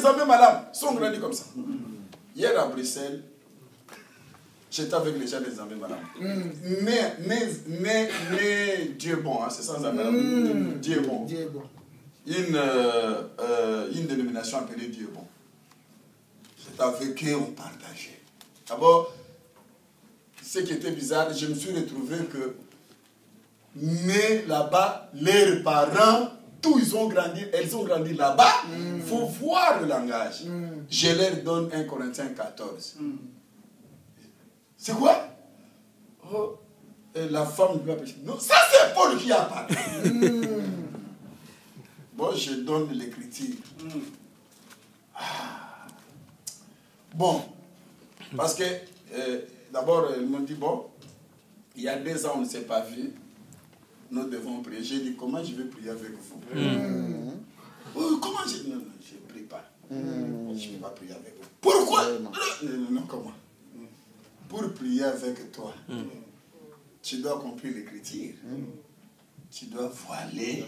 des amis malades sont grandis comme ça. Hier à Bruxelles, j'étais avec les gens des amis malades. Né Dieu bon, hein, c'est ça, Dieu bon. Une dénomination appelée Dieu bon. J'étais avec eux, on partageait. D'abord, ce qui était bizarre, je me suis retrouvé que nés là-bas, leurs parents, tous elles ont grandi là-bas. Il faut voir le langage. Je leur donne 1 Corinthiens 14. C'est quoi? Oh, et la femme lui a dit, non, ça c'est Paul qui a parlé. Bon, je donne l'écriture. Bon, parce que d'abord, ils m'ont dit, bon, il y a 2 ans, on ne s'est pas vu. Nous devons prier. J'ai dit, comment je vais prier avec vous? Comment je... Non, je ne prie pas. Je ne vais pas prier avec vous. Pourquoi? Non, comment? Pour prier avec toi, tu dois comprendre l'écriture. Tu dois voiler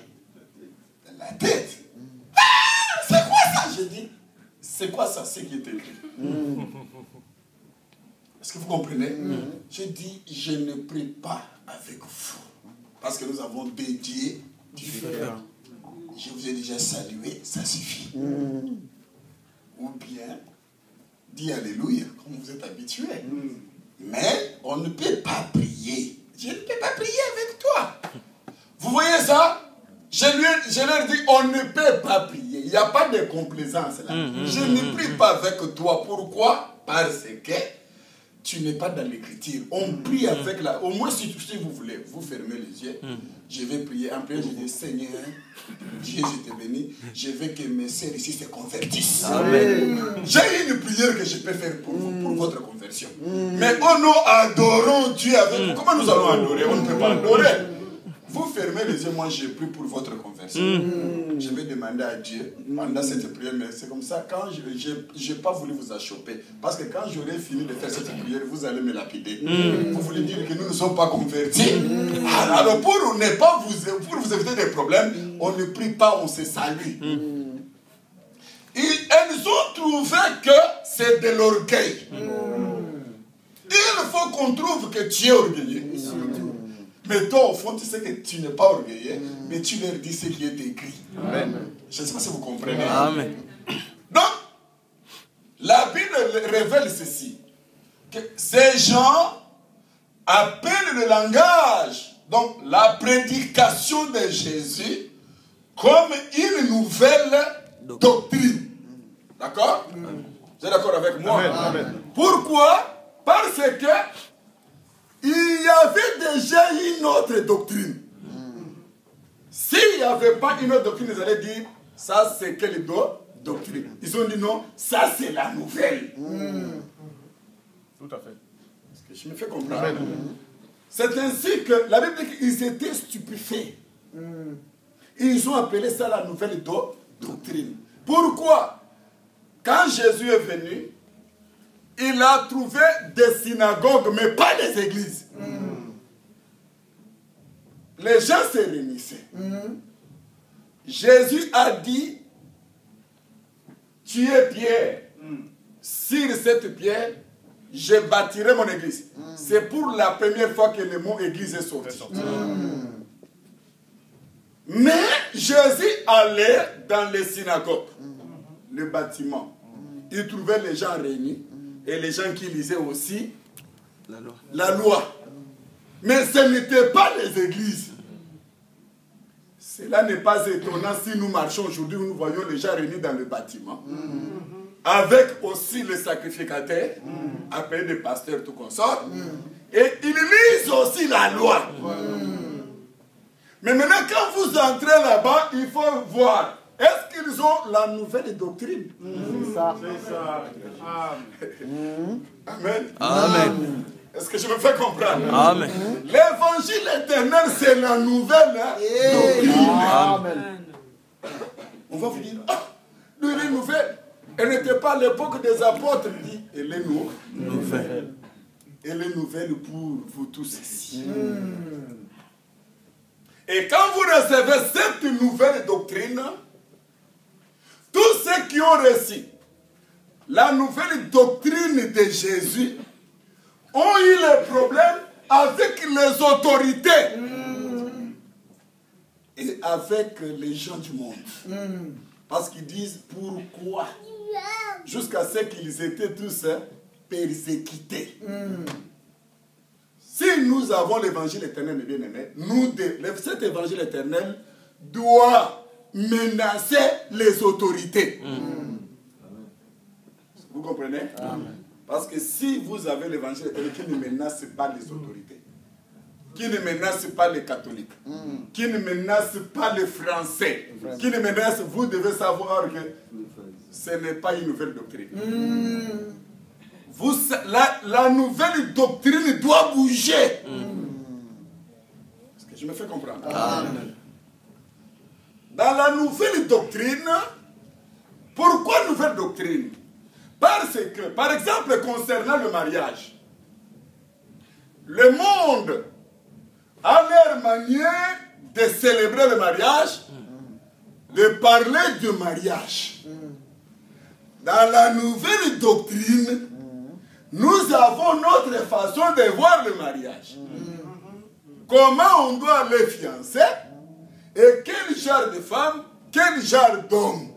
la tête. C'est quoi ça? J'ai dit, c'est quoi ça? C'est qui est écrit. Est-ce que vous comprenez? J'ai dit, je ne prie pas avec vous. Parce que nous avons 2 dieux différents. Je vous ai déjà salué, ça suffit. Ou bien, dis Alléluia, comme vous êtes habitué. Mais on ne peut pas prier. Je ne peux pas prier avec toi. Vous voyez ça? Je leur dis, on ne peut pas prier. Il n'y a pas de complaisance là. Je ne prie pas avec toi. Pourquoi? Parce que tu n'es pas dans l'écriture. On prie avec la... Au moins, si vous voulez, vous fermez les yeux. Je vais prier. En prière, je dis, Seigneur, Dieu, je te bénis. Je veux que mes sœurs ici se convertissent. Amen. J'ai une prière que je peux faire pour vous, pour votre conversion. Mais oh non, adorons Dieu avec vous. Comment nous allons adorer? On ne peut pas adorer. Vous fermez les yeux, moi je prie pour votre conversion. Je vais demander à Dieu pendant cette prière, mais c'est comme ça, quand je n'ai pas voulu vous achoper, parce que quand j'aurai fini de faire cette prière, vous allez me lapider. Vous voulez dire que nous ne sommes pas convertis. Alors pour vous éviter des problèmes, on ne prie pas, on se salue. Elles ont trouvé que c'est de l'orgueil. Il faut qu'on trouve que tu es orgueilleux. Mais toi, au fond, tu sais que tu n'es pas orgueilleux, mais tu leur dis ce qui est écrit. Amen. Je ne sais pas si vous comprenez. Amen. Donc, la Bible révèle ceci, que ces gens appellent le langage, donc la prédication de Jésus, comme une nouvelle doctrine. D'accord? Vous êtes d'accord avec moi? Amen. Pourquoi? Parce que il y avait déjà une autre doctrine. S'il n'y avait pas une autre doctrine, ils allaient dire, ça c'est quelle doctrine? Ils ont dit non, ça c'est la nouvelle. Tout à fait. Est-ce que je me fais comprendre? C'est ainsi que la Bible dit qu'ils étaient stupéfaits. Ils ont appelé ça la nouvelle doctrine. Pourquoi? Quand Jésus est venu, il a trouvé des synagogues, mais pas des églises. Les gens se réunissaient. Jésus a dit, tu es Pierre. Sur cette pierre, je bâtirai mon église. C'est pour la première fois que le mot église est sorti. Mais Jésus allait dans les synagogues, le bâtiment. Il trouvait les gens réunis. Et les gens qui lisaient aussi la loi. Mais ce n'était pas les églises. Cela n'est pas étonnant si nous marchons aujourd'hui, nous voyons les gens réunis dans le bâtiment. Avec aussi les sacrificateurs, appelés des pasteurs, tout consort. Et ils lisent aussi la loi. Mais maintenant, quand vous entrez là-bas, il faut voir. Est-ce qu'ils ont la nouvelle doctrine? C'est ça. C'est ça. Amen. Amen. Est-ce que je me fais comprendre? Amen. L'évangile éternel, c'est la nouvelle doctrine. Amen. On va vous dire, elle est nouvelle. Elle n'était pas à l'époque des apôtres. Dit, elle est nouvelle. Elle est nouvelle pour vous tous ici. Et quand vous recevez cette nouvelle doctrine, tous ceux qui ont reçu la nouvelle doctrine de Jésus ont eu les problèmes avec les autorités et avec les gens du monde. Parce qu'ils disent pourquoi, jusqu'à ce qu'ils étaient tous persécutés. Si nous avons l'évangile éternel, mes bien-aimés, cet évangile éternel doit menacer les autorités. Vous comprenez? Amen. Parce que si vous avez l'évangile éternel qui ne menace pas les autorités, qui ne menace pas les catholiques, qui ne menace pas les Français, qui ne menace, vous devez savoir que ce n'est pas une nouvelle doctrine. La nouvelle doctrine doit bouger. Est-ce que je me fais comprendre? Amen. Dans la nouvelle doctrine, pourquoi nouvelle doctrine? Parce que, par exemple, concernant le mariage, le monde a leur manière de célébrer le mariage, de parler de mariage. Dans la nouvelle doctrine, nous avons notre façon de voir le mariage. Comment on doit les fiancer et quel genre de femme, quel genre d'homme.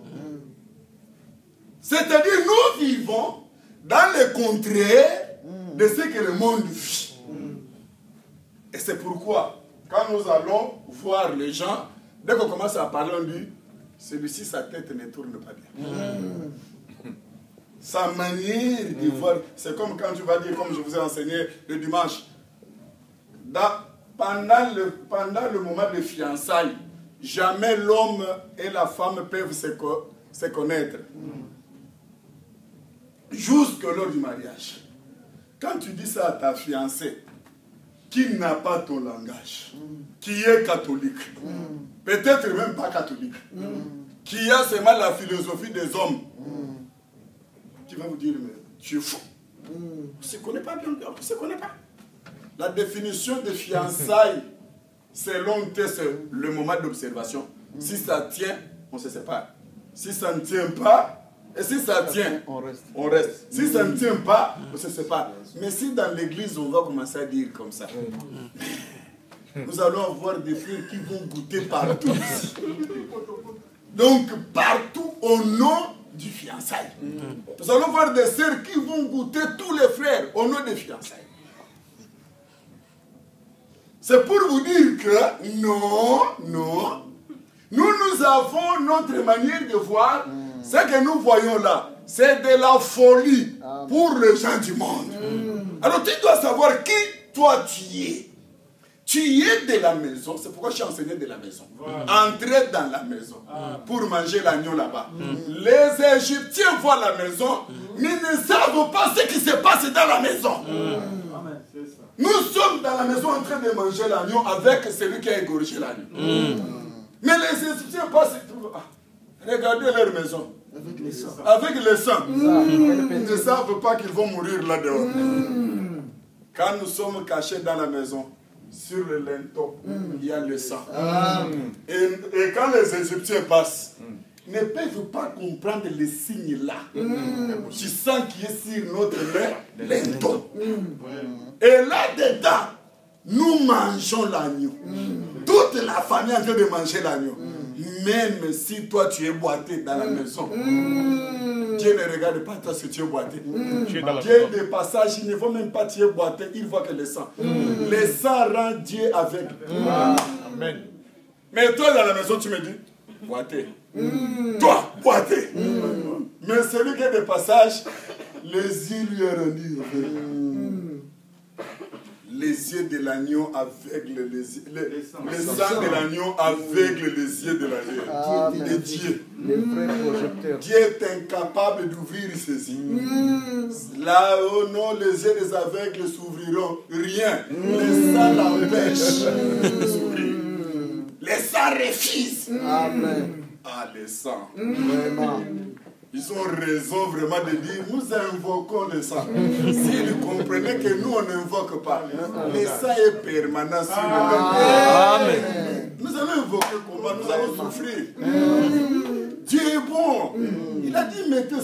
C'est-à-dire, nous vivons dans le contraire de ce que le monde vit. Et c'est pourquoi, quand nous allons voir les gens, dès qu'on commence à parler, on dit, celui-ci, sa tête ne tourne pas bien. Sa manière de voir, c'est comme quand tu vas dire, comme je vous ai enseigné le dimanche, pendant le moment de fiançailles, jamais l'homme et la femme peuvent se connaître. Jusque lors du mariage. Quand tu dis ça à ta fiancée, qui n'a pas ton langage, qui est catholique, peut-être même pas catholique, qui a seulement la philosophie des hommes, qui va vous dire, mais tu es fou. On ne se connaît pas bien, on ne se connaît pas. La définition de fiançailles, selon le moment d'observation. Si ça tient, on se sépare. Si ça ne tient pas, et si ça tient, on reste. Si ça ne tient pas, on se sépare. Mais si dans l'église, on va commencer à dire comme ça, nous allons avoir des frères qui vont goûter partout. Donc, partout au nom du fiançailles. Nous allons voir des sœurs qui vont goûter tous les frères au nom des fiançailles. C'est pour vous dire que non, nous avons notre manière de voir. Ce que nous voyons là, c'est de la folie pour les gens du monde. Alors tu dois savoir qui toi tu es. Tu es de la maison, c'est pourquoi je suis enseigné de la maison. Entrer dans la maison pour manger l'agneau là-bas. Les Égyptiens voient la maison, mais ne savent pas ce qui se passe dans la maison. Nous sommes dans la maison en train de manger l'agneau avec celui qui a égorgé l'agneau. Mais les Égyptiens passent et trouvent, regardez leur maison. Avec le sang. Ils ne savent pas qu'ils vont mourir là-dehors. Quand nous sommes cachés dans la maison, sur le linteau, il y a le sang. Et quand les Égyptiens passent, ne peuvent pas comprendre les signes là. Du sang qui est sur notre linteau. Et là-dedans, nous mangeons l'agneau. Toute la famille est en train de manger l'agneau. Même si toi tu es boité dans la maison, Dieu ne regarde pas toi si tu es boité. Dieu de passage, il ne voit même pas tu es boité, il voit que le sang. Le sang rend Dieu aveugle. Amen. Mais toi dans la maison tu me dis, boité. Toi, boité. Mais celui qui est de passage, les yeux lui ont rendu aveugle. Les yeux de l'agneau aveuglent le sang de l'agneau aveugle les yeux de l'agneau. Et Dieu. Dieu est incapable d'ouvrir ses yeux. Là où non, les yeux des aveugles s'ouvriront. Rien. Le sang l'empêche de s'ouvrir. Le sang refuse. Amen. Ah, le sang. Vraiment. Ils ont raison vraiment de dire, nous invoquons le sang. S'ils comprenaient que nous, on n'invoque pas, le sang est permanent sur le monde. Nous allons invoquer comment? Nous allons souffrir. Dieu est bon. Il a dit, mettez